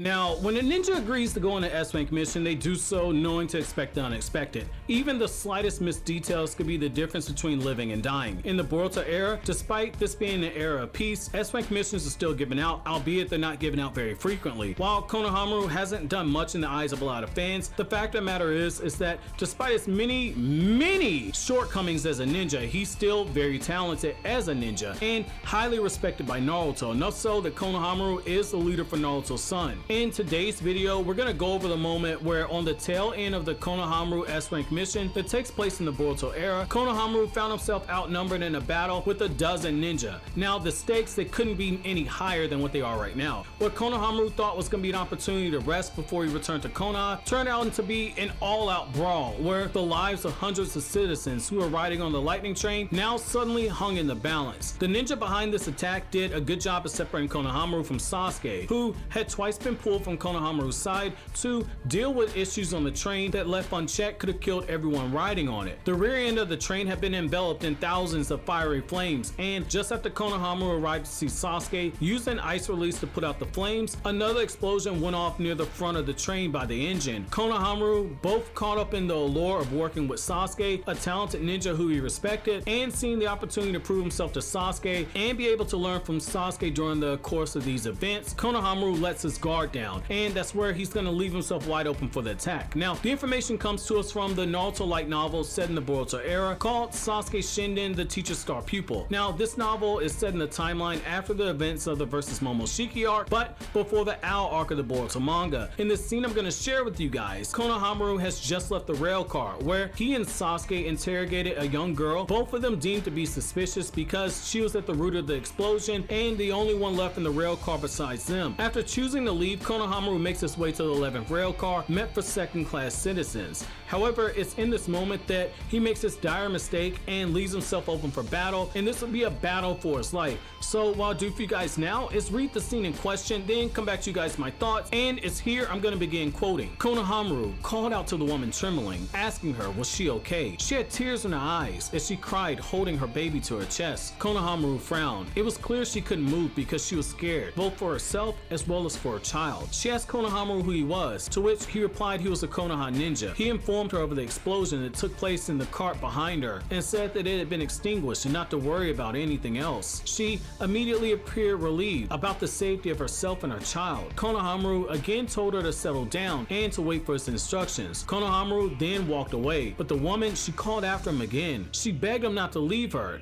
Now, when a ninja agrees to go on an S-rank mission, they do so knowing to expect the unexpected. Even the slightest missed details could be the difference between living and dying. In the Boruto era, despite this being an era of peace, S-rank missions are still given out, albeit they're not given out very frequently. While Konohamaru hasn't done much in the eyes of a lot of fans, the fact of the matter is that despite his many shortcomings as a ninja, he's still very talented as a ninja and highly respected by Naruto, enough so that Konohamaru is the leader for Naruto's son. In today's video, we're gonna go over the moment where on the tail end of the Konohamaru S-rank mission that takes place in the Boruto era, Konohamaru found himself outnumbered in a battle with a dozen ninja. Now the stakes, they couldn't be any higher than what they are right now. What Konohamaru thought was gonna be an opportunity to rest before he returned to Konoha turned out to be an all-out brawl where the lives of hundreds of citizens who were riding on the lightning train now suddenly hung in the balance. The ninja behind this attack did a good job of separating Konohamaru from Sasuke, who had twice been pulled from Konohamaru's side to deal with issues on the train that left unchecked could have killed everyone riding on it. The rear end of the train had been enveloped in thousands of fiery flames, and just after Konohamaru arrived to see Sasuke use an ice release to put out the flames, another explosion went off near the front of the train by the engine. Konohamaru, both caught up in the allure of working with Sasuke, a talented ninja who he respected, and seeing the opportunity to prove himself to Sasuke and be able to learn from Sasuke during the course of these events, Konohamaru lets his guard down, and that's where he's going to leave himself wide open for the attack. Now, the information comes to us from the Naruto light novel set in the Boruto era called Sasuke Shinden, the Teacher's Star Pupil. Now, this novel is set in the timeline after the events of the versus Momoshiki arc, but before the Owl arc of the Boruto manga. In this scene I'm going to share with you guys, Konohamaru has just left the rail car where he and Sasuke interrogated a young girl, both of them deemed to be suspicious because she was at the root of the explosion and the only one left in the rail car besides them. After choosing to leave, Konohamaru makes his way to the 11th rail car meant for second-class citizens. However, it's in this moment that he makes this dire mistake and leaves himself open for battle, and this will be a battle for his life. So what I'll do for you guys now is read the scene in question, then come back to you guys my thoughts, and it's here I'm going to begin quoting. Konohamaru called out to the woman trembling, asking her was she okay. She had tears in her eyes as she cried, holding her baby to her chest. Konohamaru frowned. It was clear she couldn't move because she was scared, both for herself as well as for her child. She asked Konohamaru who he was, to which he replied he was a Konoha ninja. He informed her of the explosion that took place in the cart behind her and said that it had been extinguished and not to worry about anything else. She immediately appeared relieved about the safety of herself and her child. Konohamaru again told her to settle down and to wait for his instructions. Konohamaru then walked away, but the woman, she called after him again. She begged him not to leave her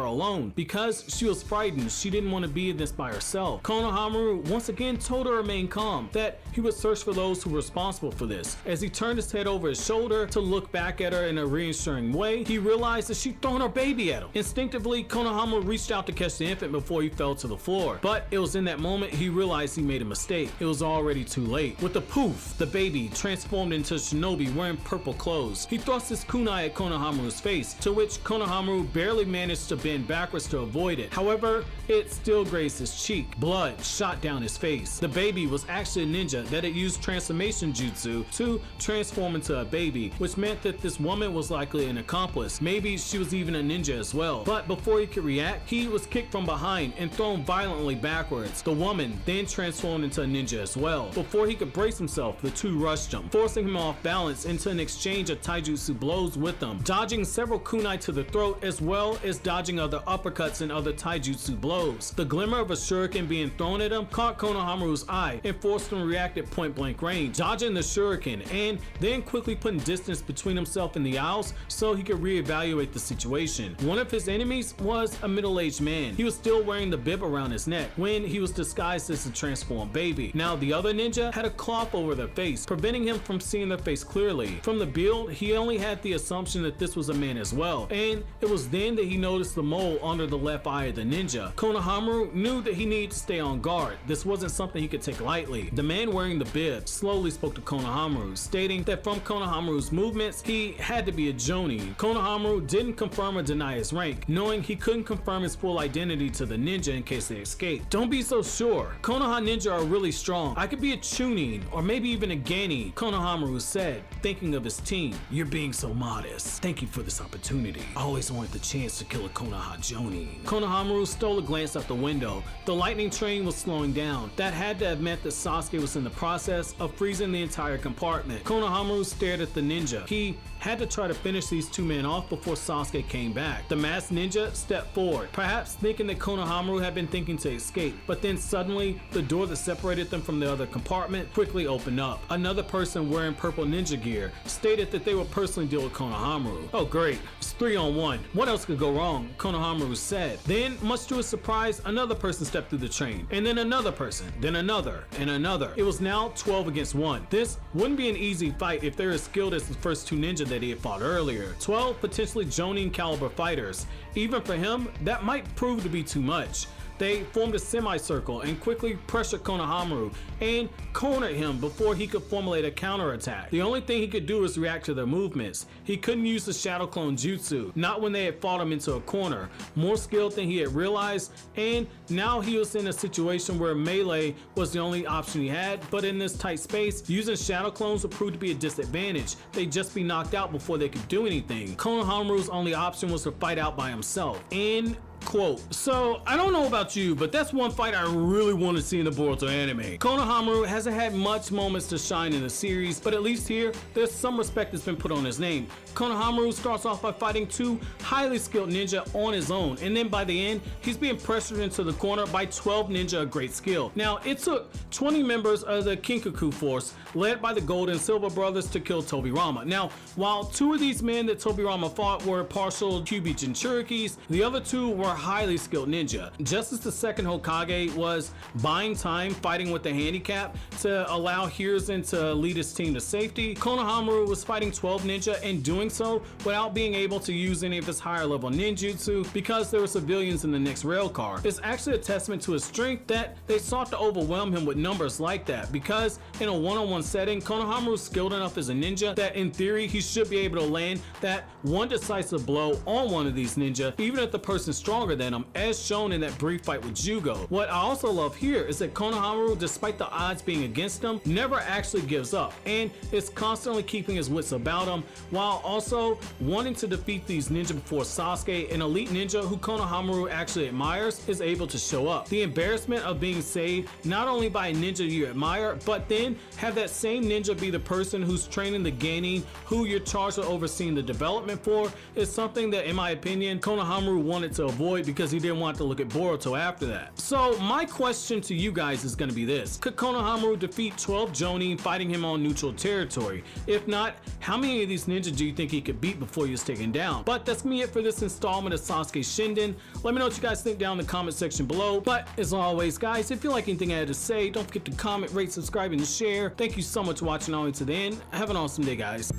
alone, because she was frightened. She didn't want to be in this by herself. Konohamaru once again told her to remain calm, that he would search for those who were responsible for this. As he turned his head over his shoulder to look back at her in a reassuring way, he realized that she'd thrown her baby at him. Instinctively, Konohamaru reached out to catch the infant before he fell to the floor, but it was in that moment he realized he made a mistake. It was already too late. With a poof, the baby transformed into Shinobi wearing purple clothes. He thrust his kunai at Konohamaru's face, to which Konohamaru barely managed to bend backwards to avoid it. However, it still grazed his cheek. Blood shot down his face. The baby was actually a ninja that had used transformation jutsu to transform into a baby, which meant that this woman was likely an accomplice. Maybe she was even a ninja as well. But before he could react, he was kicked from behind and thrown violently backwards. The woman then transformed into a ninja as well. Before he could brace himself, the two rushed him, forcing him off balance into an exchange of taijutsu blows with them, dodging several kunai to the throat as well as dodging other uppercuts and other taijutsu blows. The glimmer of a shuriken being thrown at him caught Konohamaru's eye and forced him to react at point blank range, dodging the shuriken and then quickly putting distance between himself and the owls so he could reevaluate the situation. One of his enemies was a middle-aged man. He was still wearing the bib around his neck when he was disguised as a transformed baby. Now the other ninja had a cloth over their face, preventing him from seeing their face clearly. From the build, he only had the assumption that this was a man as well, and it was then that he noticed the mole under the left eye of the ninja. Konohamaru knew that he needed to stay on guard. This wasn't something he could take lightly. The man wearing the bib slowly spoke to Konohamaru, stating that from Konohamaru's movements, he had to be a jonin. Konohamaru didn't confirm or deny his rank, knowing he couldn't confirm his full identity to the ninja in case they escaped. Don't be so sure. Konoha ninja are really strong. I could be a chunin or maybe even a gani, Konohamaru said, thinking of his team. You're being so modest. Thank you for this opportunity. I always wanted the chance to kill a Konoha jonin. Konohamaru stole a glance out the window. The lightning train was slowing down. That had to have meant that Sasuke was in the process of freezing the entire compartment. Konohamaru stared at the ninja. He had to try to finish these two men off before Sasuke came back. The masked ninja stepped forward, perhaps thinking that Konohamaru had been thinking to escape, but then suddenly the door that separated them from the other compartment quickly opened up. Another person wearing purple ninja gear stated that they would personally deal with Konohamaru. Oh great, it's 3-on-1. What else could go wrong? Konohamaru said. Then, much to his surprise, another person stepped through the train, and then another person, then another, and another. It was now 12 against 1. This wouldn't be an easy fight if they're as skilled as the first two ninja that he had fought earlier. 12 potentially jonin caliber fighters. Even for him, that might prove to be too much. They formed a semicircle and quickly pressured Konohamaru and cornered him before he could formulate a counterattack. The only thing he could do was react to their movements. He couldn't use the shadow clone jutsu, not when they had fought him into a corner. More skilled than he had realized, and now he was in a situation where melee was the only option he had, but in this tight space, using shadow clones would prove to be a disadvantage. They'd just be knocked out before they could do anything. Konohamaru's only option was to fight out by himself. And quote, so I don't know about you, but that's one fight I really want to see in the Boruto anime. Konohamaru hasn't had much moments to shine in the series, but at least here, there's some respect that's been put on his name. Konohamaru starts off by fighting two highly skilled ninja on his own, and then by the end, he's being pressured into the corner by 12 ninja of great skill. Now, it took 20 members of the Kinkaku force, led by the Gold and Silver brothers, to kill Tobirama. Now, while two of these men that Tobirama fought were partial Kyuubi Jinchurikis, the other two were highly skilled ninja. Just as the second Hokage was buying time fighting with the handicap to allow Hiruzen to lead his team to safety, Konohamaru was fighting 12 ninja and doing so without being able to use any of his higher level ninjutsu because there were civilians in the next rail car. It's actually a testament to his strength that they sought to overwhelm him with numbers like that, because in a one-on-one setting, Konohamaru is skilled enough as a ninja that in theory he should be able to land that one decisive blow on one of these ninja, even if the person's stronger than him, as shown in that brief fight with Jugo. What I also love here is that Konohamaru, despite the odds being against him, never actually gives up and is constantly keeping his wits about him, while also wanting to defeat these ninja before Sasuke, an elite ninja who Konohamaru actually admires, is able to show up. The embarrassment of being saved not only by a ninja you admire, but then have that same ninja be the person who's training the genin who you're charged with overseeing the development for, is something that, in my opinion, Konohamaru wanted to avoid because he didn't want to look at Boruto after that. So my question to you guys is going to be this: could Konohamaru defeat 12 jonin fighting him on neutral territory? If not, how many of these ninja do you think he could beat before he was taken down? But that's gonna be it for this installment of Sasuke Shinden. Let me know what you guys think down in the comment section below. But as always, guys, if you like anything I had to say, don't forget to comment, rate, subscribe, and share. Thank you so much for watching all the way to the end. Have an awesome day, guys.